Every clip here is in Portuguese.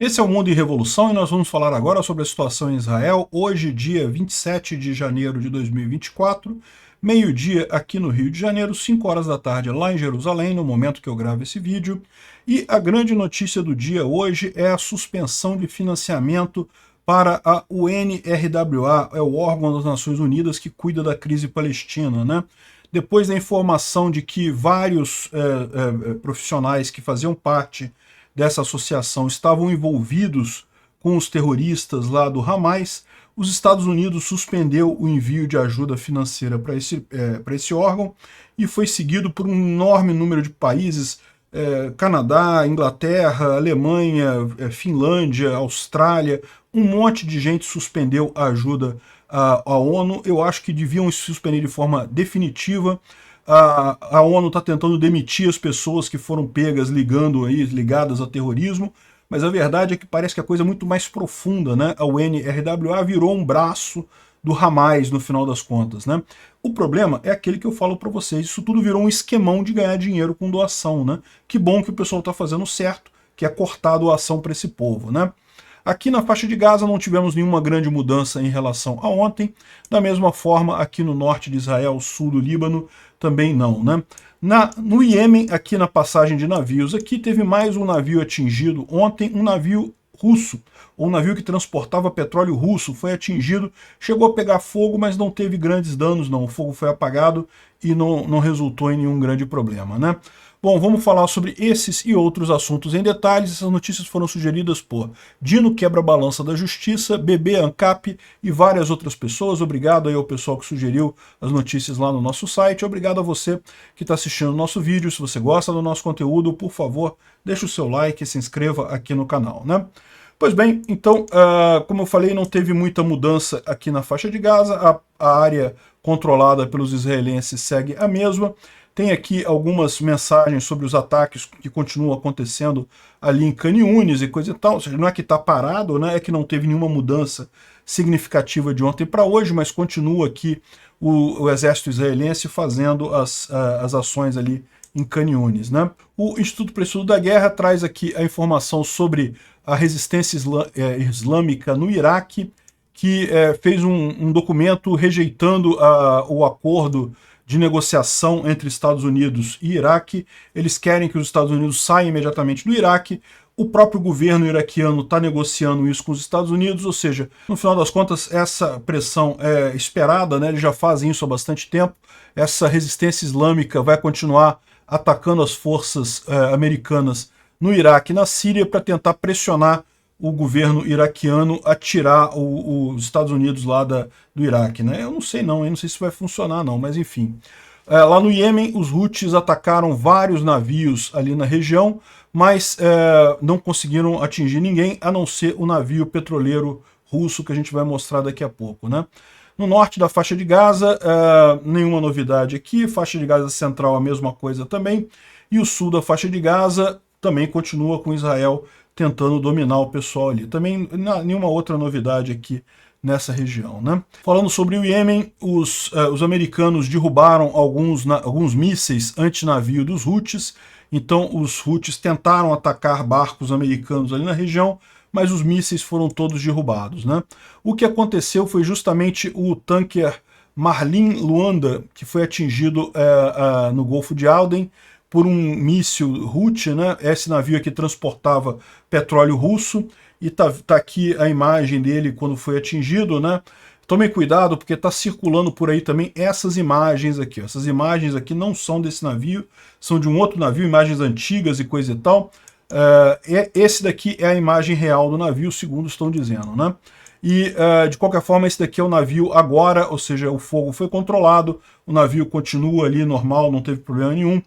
Esse é o Mundo em Revolução e nós vamos falar agora sobre a situação em Israel, hoje, dia 27 de janeiro de 2024, meio-dia aqui no Rio de Janeiro, 5 horas da tarde lá em Jerusalém, no momento que eu gravo esse vídeo. E a grande notícia do dia hoje é a suspensão de financiamento para a UNRWA, é o órgão das Nações Unidas que cuida da crise palestina, né? Depois da informação de que vários profissionais que faziam parte dessa associação estavam envolvidos com os terroristas lá do Hamas, os Estados Unidos suspendeu o envio de ajuda financeira para esse órgão e foi seguido por um enorme número de países, Canadá, Inglaterra, Alemanha, Finlândia, Austrália, um monte de gente suspendeu a ajuda à ONU. Eu acho que deviam suspender de forma definitiva. A ONU está tentando demitir as pessoas que foram pegas ligadas a terrorismo, mas a verdade é que parece que a coisa é muito mais profunda, né? A UNRWA virou um braço do Hamas no final das contas, né? O problema é aquele que eu falo para vocês, isso tudo virou um esquemão de ganhar dinheiro com doação, né? Que bom que o pessoal está fazendo certo, que é cortar a doação para esse povo, né? Aqui na faixa de Gaza não tivemos nenhuma grande mudança em relação a ontem. Da mesma forma, aqui no norte de Israel, sul do Líbano, também não, né? No Iêmen, aqui na passagem de navios, aqui teve mais um navio atingido. Ontem, um navio russo, ou um navio que transportava petróleo russo, foi atingido, chegou a pegar fogo, mas não teve grandes danos, não. O fogo foi apagado e não resultou em nenhum grande problema, né? Bom, vamos falar sobre esses e outros assuntos em detalhes. Essas notícias foram sugeridas por Dino Quebra-Balança da Justiça, Bebê Ancap e várias outras pessoas. Obrigado aí ao pessoal que sugeriu as notícias lá no nosso site. Obrigado a você que está assistindo o nosso vídeo. Se você gosta do nosso conteúdo, por favor, deixe o seu like e se inscreva aqui no canal, né? Pois bem, então, como eu falei, não teve muita mudança aqui na faixa de Gaza. A área controlada pelos israelenses segue a mesma. Tem aqui algumas mensagens sobre os ataques que continuam acontecendo ali em Khan Yunis e coisa e tal. Ou seja, não é que está parado, né? É que não teve nenhuma mudança significativa de ontem para hoje, mas continua aqui o exército israelense fazendo as ações ali em Khan Yunis, né? O Instituto para o Estudo da Guerra traz aqui a informação sobre a resistência islâmica no Iraque, que fez um documento rejeitando o acordo de negociação entre Estados Unidos e Iraque. Eles querem que os Estados Unidos saiam imediatamente do Iraque. O próprio governo iraquiano está negociando isso com os Estados Unidos, ou seja, no final das contas, essa pressão é esperada, né? Eles já fazem isso há bastante tempo. Essa resistência islâmica vai continuar atacando as forças americanas no Iraque e na Síria para tentar pressionar o governo iraquiano a tirar os Estados Unidos lá do Iraque, né? Eu não sei se vai funcionar não, mas enfim. Lá no Iêmen, os Houthis atacaram vários navios ali na região, mas não conseguiram atingir ninguém, a não ser o navio petroleiro russo, que a gente vai mostrar daqui a pouco, né? No norte da faixa de Gaza, nenhuma novidade aqui, faixa de Gaza central a mesma coisa também, e o sul da faixa de Gaza também continua com Israel tentando dominar o pessoal ali. Também nenhuma outra novidade aqui nessa região, né? Falando sobre o Iêmen, os americanos derrubaram alguns mísseis antinavio dos Houthis, então os Houthis tentaram atacar barcos americanos ali na região, mas os mísseis foram todos derrubados, né? O que aconteceu foi justamente o tanker Marlin Luanda, que foi atingido no Golfo de Aden por um míssil Houthi, né? Esse navio aqui transportava petróleo russo, e tá aqui a imagem dele quando foi atingido, né? Tomem cuidado, porque está circulando por aí também essas imagens aqui. Ó. Essas imagens aqui não são desse navio, são de um outro navio, imagens antigas e coisa e tal. Esse daqui é a imagem real do navio, segundo estão dizendo, né? E, de qualquer forma, esse daqui é o navio agora, ou seja, o fogo foi controlado, o navio continua ali normal, não teve problema nenhum.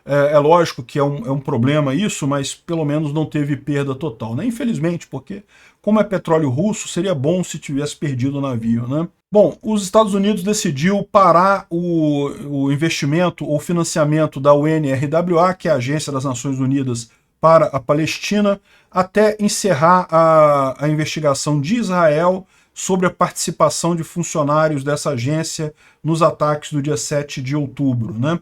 É lógico que é um problema isso, mas pelo menos não teve perda total, né? Infelizmente, porque como é petróleo russo, seria bom se tivesse perdido o navio, né? Bom, os Estados Unidos decidiu parar o investimento ou financiamento da UNRWA, que é a Agência das Nações Unidas para a Palestina, até encerrar a investigação de Israel sobre a participação de funcionários dessa agência nos ataques do dia 7 de outubro, né?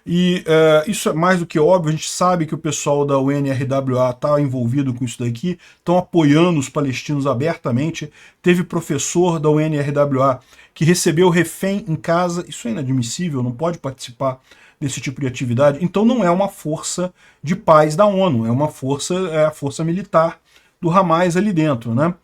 E isso é mais do que óbvio, a gente sabe que o pessoal da UNRWA está envolvido com isso daqui, estão apoiando os palestinos abertamente. Teve professor da UNRWA que recebeu refém em casa, isso é inadmissível, não pode participar desse tipo de atividade. Então não é uma força de paz da ONU, é uma força, a força militar do Hamas ali dentro, né?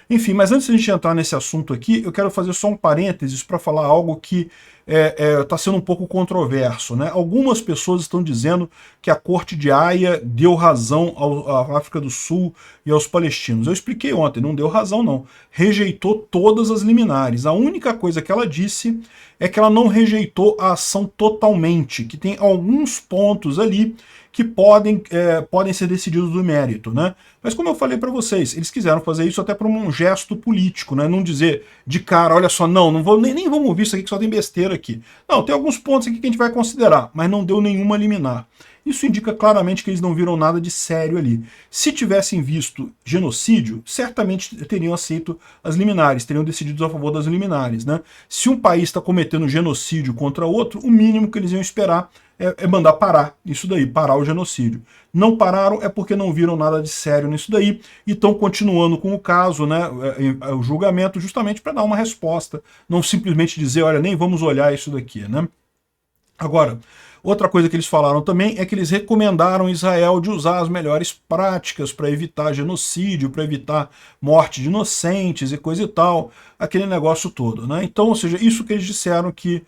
Enfim, mas antes de a gente entrar nesse assunto aqui, eu quero fazer só um parênteses para falar algo que está sendo um pouco controverso, né? Algumas pessoas estão dizendo que a Corte de Haia deu razão à África do Sul e aos palestinos. Eu expliquei ontem, não deu razão não. Rejeitou todas as liminares. A única coisa que ela disse é que ela não rejeitou a ação totalmente, que tem alguns pontos ali que podem ser decididos do mérito, né? Mas como eu falei para vocês, eles quiseram fazer isso até por um gesto político, né? Não dizer de cara, olha só, não vou, nem vamos ouvir isso aqui que só tem besteira aqui. Não, tem alguns pontos aqui que a gente vai considerar, mas não deu nenhuma liminar. Isso indica claramente que eles não viram nada de sério ali. Se tivessem visto genocídio, certamente teriam aceito as liminares, teriam decidido a favor das liminares, né? Se um país está cometendo genocídio contra outro, o mínimo que eles iam esperar é mandar parar isso daí, parar o genocídio. Não pararam é porque não viram nada de sério nisso daí e estão continuando com o caso, né, o julgamento, justamente para dar uma resposta, não simplesmente dizer, olha, nem vamos olhar isso daqui, né? Agora, outra coisa que eles falaram também é que eles recomendaram Israel de usar as melhores práticas para evitar genocídio, para evitar morte de inocentes e coisa e tal, aquele negócio todo, né? Então, ou seja, isso que eles disseram que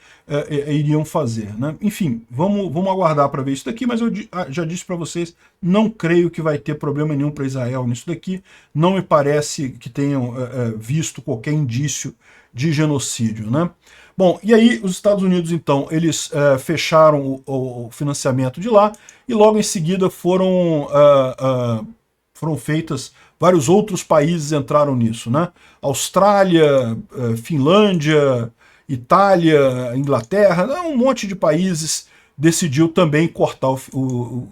iriam fazer, né? Enfim, vamos aguardar para ver isso daqui, mas eu já disse para vocês, não creio que vai ter problema nenhum para Israel nisso daqui, não me parece que tenham visto qualquer indício de genocídio, né? Bom, e aí os Estados Unidos, então, eles fecharam o financiamento de lá e logo em seguida foram feitas, vários outros países entraram nisso, né? Austrália, Finlândia, Itália, Inglaterra, um monte de países decidiu também cortar o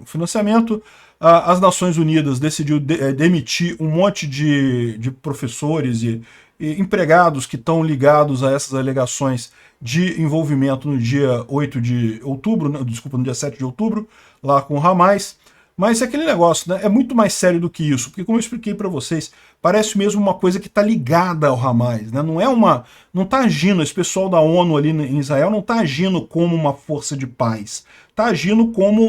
financiamento. As Nações Unidas decidiu demitir um monte de professores e empregados que estão ligados a essas alegações de envolvimento no dia 8 de outubro, desculpa, no dia 7 de outubro, lá com o Hamas. Mas é aquele negócio, né? É muito mais sério do que isso, porque como eu expliquei para vocês, parece mesmo uma coisa que está ligada ao Hamas, né? Não está agindo, esse pessoal da ONU ali em Israel não está agindo como uma força de paz, está agindo como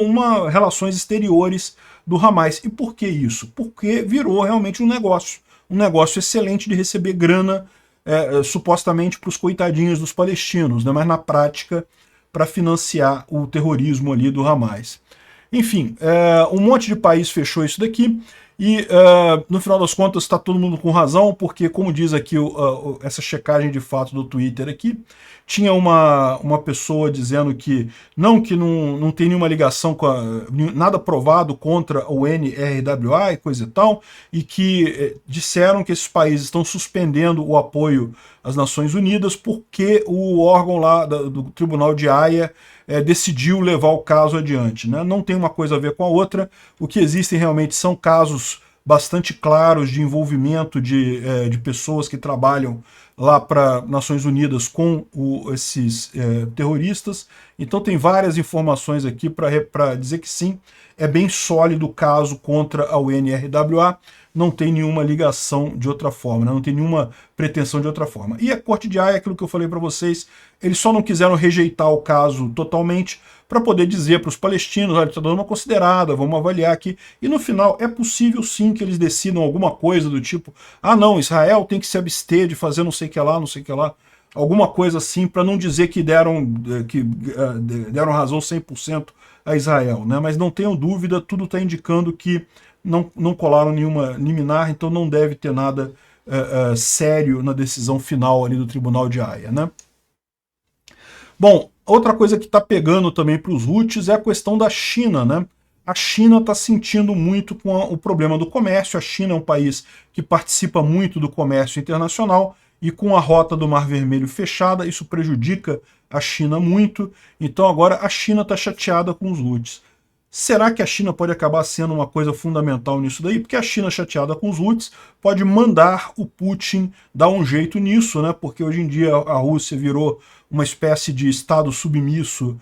relações exteriores do Hamas. E por que isso? Porque virou realmente um negócio excelente de receber grana, supostamente para os coitadinhos dos palestinos, né? Mas na prática para financiar o terrorismo ali do Hamas. Enfim, um monte de país fechou isso daqui e no final das contas está todo mundo com razão, porque como diz aqui essa checagem de fato do Twitter aqui, tinha uma pessoa dizendo que não tem nenhuma ligação nada provado contra a UNRWA e coisa e tal, e que disseram que esses países estão suspendendo o apoio às Nações Unidas porque o órgão lá do Tribunal de Haia decidiu levar o caso adiante, né? Não tem uma coisa a ver com a outra, o que existem realmente são casos bastante claros de envolvimento de pessoas que trabalham lá para Nações Unidas com esses terroristas. Então tem várias informações aqui para dizer que sim, é bem sólido o caso contra a UNRWA, não tem nenhuma ligação de outra forma, né? Não tem nenhuma pretensão de outra forma. E a Corte de Haia, aquilo que eu falei para vocês, eles só não quiseram rejeitar o caso totalmente para poder dizer para os palestinos, olha, está dando uma considerada, vamos avaliar aqui. E no final é possível sim que eles decidam alguma coisa do tipo, ah não, Israel tem que se abster de fazer não sei o que lá, não sei o que lá, alguma coisa assim, para não dizer que deram razão 100% a Israel, né? Mas não tenham dúvida, tudo está indicando que não colaram nenhuma liminar, então não deve ter nada sério na decisão final ali do Tribunal de Haia, né? Bom, outra coisa que está pegando também para os Houthis é a questão da China, né? A China está sentindo muito com o problema do comércio. A China é um país que participa muito do comércio internacional e com a rota do Mar Vermelho fechada, isso prejudica a China muito. Então agora a China está chateada com os Houthis. Será que a China pode acabar sendo uma coisa fundamental nisso daí? Porque a China, chateada com os Houthis, pode mandar o Putin dar um jeito nisso, né? Porque hoje em dia a Rússia virou uma espécie de estado submisso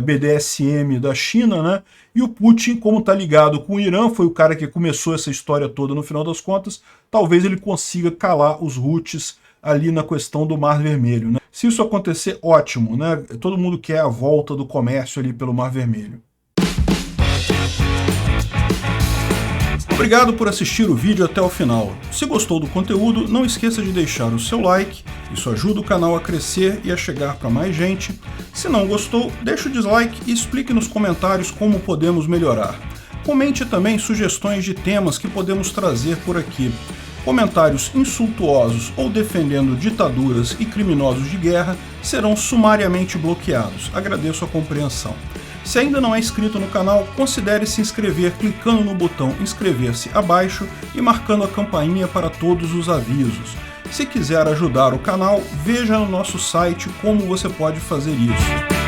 BDSM da China, né? E o Putin, como está ligado com o Irã, foi o cara que começou essa história toda no final das contas, talvez ele consiga calar os Houthis ali na questão do Mar Vermelho, né? Se isso acontecer, ótimo, né? Todo mundo quer a volta do comércio ali pelo Mar Vermelho. Obrigado por assistir o vídeo até o final. Se gostou do conteúdo, não esqueça de deixar o seu like, isso ajuda o canal a crescer e a chegar para mais gente. Se não gostou, deixe o dislike e explique nos comentários como podemos melhorar. Comente também sugestões de temas que podemos trazer por aqui. Comentários insultuosos ou defendendo ditaduras e criminosos de guerra serão sumariamente bloqueados. Agradeço a compreensão. Se ainda não é inscrito no canal, considere se inscrever clicando no botão inscrever-se abaixo e marcando a campainha para todos os avisos. Se quiser ajudar o canal, veja no nosso site como você pode fazer isso.